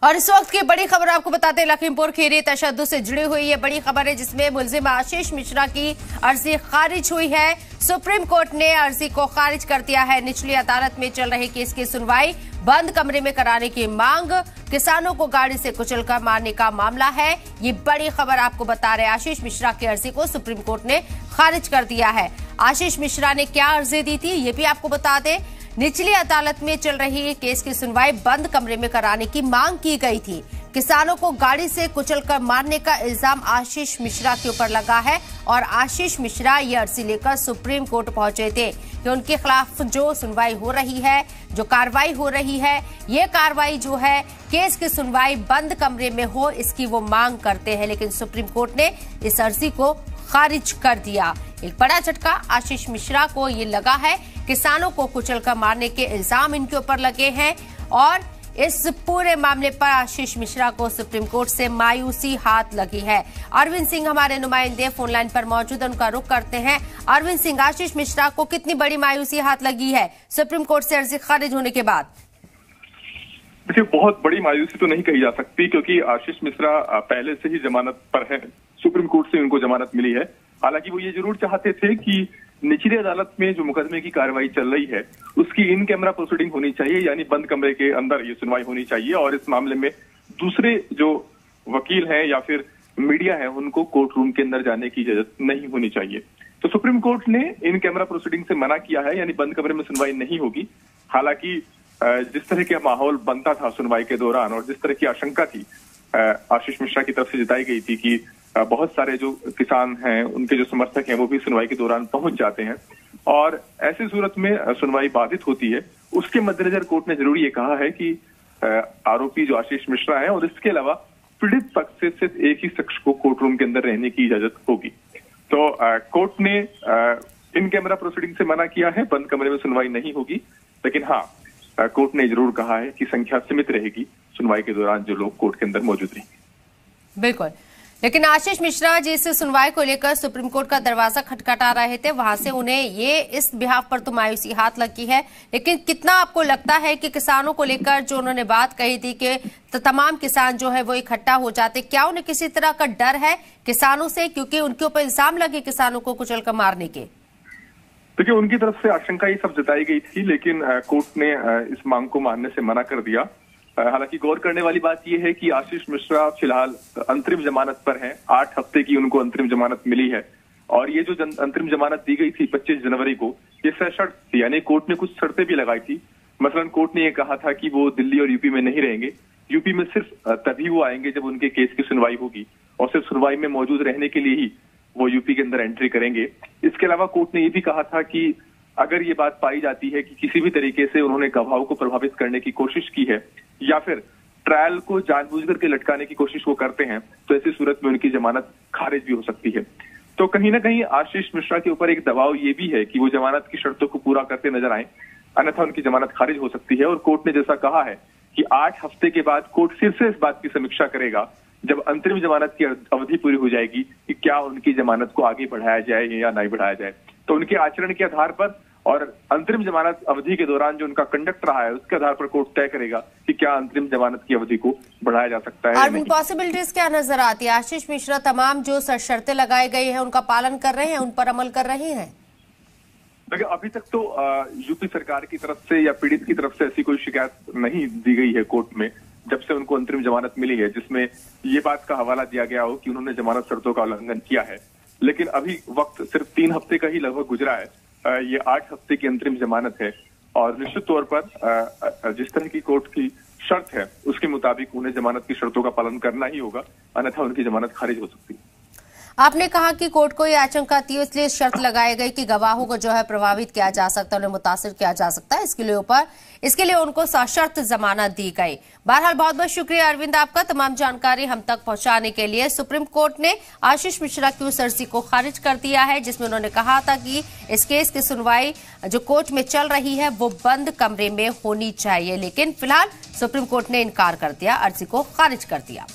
और इस वक्त की बड़ी खबर आपको बताते हैं, लखीमपुर खीरी तशद्दुद से जुड़ी हुई ये बड़ी खबर है जिसमें मुलजिम आशीष मिश्रा की अर्जी खारिज हुई है। सुप्रीम कोर्ट ने अर्जी को खारिज कर दिया है। निचली अदालत में चल रहे केस की सुनवाई बंद कमरे में कराने की मांग, किसानों को गाड़ी से कुचलकर मारने का मामला है। ये बड़ी खबर आपको बता रहे, आशीष मिश्रा की अर्जी को सुप्रीम कोर्ट ने खारिज कर दिया है। आशीष मिश्रा ने क्या अर्जी दी थी ये भी आपको बता दें। निचली अदालत में चल रही केस की सुनवाई बंद कमरे में कराने की मांग की गई थी। किसानों को गाड़ी से कुचलकर मारने का इल्जाम आशीष मिश्रा के ऊपर लगा है और आशीष मिश्रा ये अर्जी लेकर सुप्रीम कोर्ट पहुंचे थे कि उनके खिलाफ जो सुनवाई हो रही है, जो कार्रवाई हो रही है, ये कार्रवाई जो है केस की सुनवाई बंद कमरे में हो, इसकी वो मांग करते हैं। लेकिन सुप्रीम कोर्ट ने इस अर्जी को खारिज कर दिया। एक बड़ा झटका आशीष मिश्रा को ये लगा है। किसानों को कुचलकर मारने के इल्जाम इनके ऊपर लगे हैं और इस पूरे मामले पर आशीष मिश्रा को सुप्रीम कोर्ट से मायूसी हाथ लगी है। अरविंद सिंह हमारे नुमाइंदे फोन लाइन पर मौजूद, उनका रुख करते हैं। अरविंद सिंह, आशीष मिश्रा को कितनी बड़ी मायूसी हाथ लगी है सुप्रीम कोर्ट से अर्जी खारिज होने के बाद? देखिए, बहुत बड़ी मायूसी तो नहीं कही जा सकती क्योंकि आशीष मिश्रा पहले से ही जमानत पर है। सुप्रीम कोर्ट से उनको जमानत मिली है। हालांकि वो ये जरूर चाहते थे कि निचली अदालत में जो मुकदमे की कार्रवाई चल रही है उसकी इन कैमरा प्रोसीडिंग होनी चाहिए, यानी बंद कमरे के अंदर ये सुनवाई होनी चाहिए और इस मामले में दूसरे जो वकील हैं या फिर मीडिया है उनको कोर्ट रूम के अंदर जाने की इजाजत नहीं होनी चाहिए। तो सुप्रीम कोर्ट ने इन कैमरा प्रोसीडिंग से मना किया है, यानी बंद कमरे में सुनवाई नहीं होगी। हालांकि जिस तरह का माहौल बनता था सुनवाई के दौरान और जिस तरह की आशंका थी आशीष मिश्रा की तरफ से जताई गई थी कि बहुत सारे जो किसान हैं उनके जो समर्थक हैं वो भी सुनवाई के दौरान पहुंच जाते हैं और ऐसी सूरत में सुनवाई बाधित होती है। उसके मद्देनजर कोर्ट ने जरूर ये कहा है कि आरोपी जो आशीष मिश्रा है और इसके अलावा पीड़ित पक्ष से सिर्फ एक ही शख्स को कोर्ट रूम के अंदर रहने की इजाजत होगी। तो कोर्ट ने इन कैमरा प्रोसीडिंग से मना किया है, बंद कमरे में सुनवाई नहीं होगी। लेकिन हाँ, कोर्ट ने जरूर कहा है कि संख्या सीमित रहेगी सुनवाई के दौरान जो लोग कोर्ट के अंदर मौजूद रहेंगे। बिल्कुल, लेकिन आशीष मिश्रा जिस सुनवाई को लेकर सुप्रीम कोर्ट का दरवाजा खटखटा रहे थे वहां से उन्हें ये इस बिहाफ पर तो मायूसी हाथ लगी है। लेकिन कितना आपको लगता है कि किसानों को लेकर जो उन्होंने बात कही थी कि तो तमाम किसान जो है वो इकट्ठा हो जाते, क्या उन्हें किसी तरह का डर है किसानों से, क्योंकि उनके ऊपर इल्जाम लगे किसानों को कुचलकर मारने के? देखिए, उनकी तरफ से आशंका ये सब जताई गई थी लेकिन कोर्ट ने इस मांग को मानने से मना कर दिया। हालांकि गौर करने वाली बात यह है कि आशीष मिश्रा फिलहाल अंतरिम जमानत पर हैं। 8 हफ्ते की उनको अंतरिम जमानत मिली है और ये जो अंतरिम जमानत दी गई थी 25 जनवरी को, ये सशर्त थी, यानी कोर्ट ने कुछ शर्तें भी लगाई थी। मसलन कोर्ट ने ये कहा था कि वो दिल्ली और यूपी में नहीं रहेंगे, यूपी में सिर्फ तभी वो आएंगे जब उनके केस की सुनवाई होगी और सिर्फ सुनवाई में मौजूद रहने के लिए ही वो यूपी के अंदर एंट्री करेंगे। इसके अलावा कोर्ट ने ये भी कहा था कि अगर ये बात पाई जाती है कि किसी भी तरीके से उन्होंने गवाहों को प्रभावित करने की कोशिश की है या फिर ट्रायल को जानबूझ करके लटकाने की कोशिश वो करते हैं तो ऐसी सूरत में उनकी जमानत खारिज भी हो सकती है। तो कहीं ना कहीं आशीष मिश्रा के ऊपर एक दबाव ये भी है कि वो जमानत की शर्तों को पूरा करते नजर आए, अन्यथा उनकी जमानत खारिज हो सकती है। और कोर्ट ने जैसा कहा है कि 8 हफ्ते के बाद कोर्ट फिर से इस बात की समीक्षा करेगा जब अंतरिम जमानत की अवधि पूरी हो जाएगी कि क्या उनकी जमानत को आगे बढ़ाया जाए या नहीं बढ़ाया जाए। तो उनके आचरण के आधार पर और अंतरिम जमानत अवधि के दौरान जो उनका कंडक्ट रहा है उसके आधार पर कोर्ट तय करेगा कि क्या अंतरिम जमानत की अवधि को बढ़ाया जा सकता है। और पॉसिबिलिटीज क्या नजर आती है? आशीष मिश्रा तमाम जो शर्तें लगाई गई हैं उनका पालन कर रहे हैं, उन पर अमल कर रहे हैं? देखिए, अभी तक तो यूपी सरकार की तरफ से या पीड़ित की तरफ से ऐसी कोई शिकायत नहीं दी गई है कोर्ट में जब से उनको अंतरिम जमानत मिली है जिसमें ये बात का हवाला दिया गया हो कि उन्होंने जमानत शर्तों का उल्लंघन किया है। लेकिन अभी वक्त सिर्फ 3 हफ्ते का ही लगभग गुजरा है। ये 8 हफ्ते की अंतरिम जमानत है और निश्चित तौर पर जिस तरह की कोर्ट की शर्त है उसके मुताबिक उन्हें जमानत की शर्तों का पालन करना ही होगा, अन्यथा उनकी जमानत खारिज हो सकती है। आपने कहा कि कोर्ट को ये आशंका थी इसलिए शर्त लगाई गई कि गवाहों को जो है प्रभावित किया जा सकता है, उन्हें मुतासिर किया जा सकता है, इसके लिए उनको सशर्त जमानत दी गई। बहरहाल बहुत बहुत शुक्रिया अरविंद आपका तमाम जानकारी हम तक पहुंचाने के लिए। सुप्रीम कोर्ट ने आशीष मिश्रा की उस अर्जी को खारिज कर दिया है जिसमें उन्होंने कहा था कि इस केस की सुनवाई जो कोर्ट में चल रही है वो बंद कमरे में होनी चाहिए। लेकिन फिलहाल सुप्रीम कोर्ट ने इनकार कर दिया, अर्जी को खारिज कर दिया।